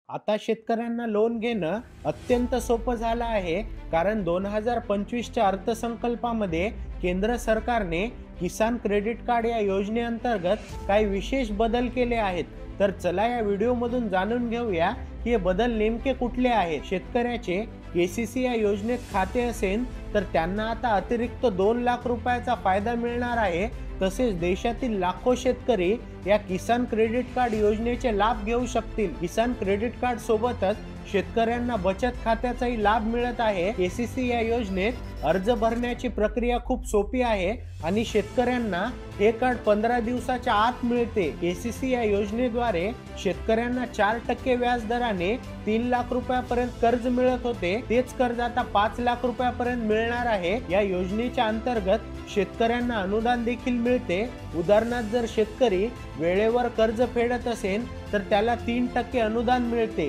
आता शेतकऱ्यांना लोन घेणं अत्यंत सोपं झालं आहे, कारण 2025च्या अर्थसंकल्पामध्ये केंद्र सरकारने किसान क्रेडिट कार्ड या योजनेअंतर्गत काही विशेष बदल केले आहेत. तर चला या व्हिडिओमधून जाणून घेऊया की हे बदल नेमके कुठले आहेत. शेतकऱ्याचे केसीसी या योजनेत खाते असेल तर त्यांना आता अतिरिक्त 2 लाख रुपयाचा फायदा मिळणार आहे. तसेच देशातील लाखो शेतकरी या किसान क्रेडिट कार्ड योजनेचे लाभ घेऊ शकतील. किसान क्रेडिट कार्ड सोबतच शेतकऱ्यांना बचत खात्याचाही लाभ मिळत आहे. केसीसी या योजनेत अर्ज भरण्याची प्रक्रिया खूप सोपी आहे आणि शेतकऱ्यांना हे कार्ड 15 दिवसाच्या आत मिळते. केसीसी या योजनेद्वारे शेतकऱ्यांना 4% व्याज दराने 3 लाख रुपयापर्यंत कर्ज मिळत होते. तेच कर्ज आता 5 लाख रुपयापर्यंत मिळणार आहे. या योजनेच्या अंतर्गत शेतकऱ्यांना अनुदान देखील मिळते. उदाहरणार्थ जर शेतकरी वेळेवर कर्ज फेडत असेल तर त्याला 3% अनुदान मिळते.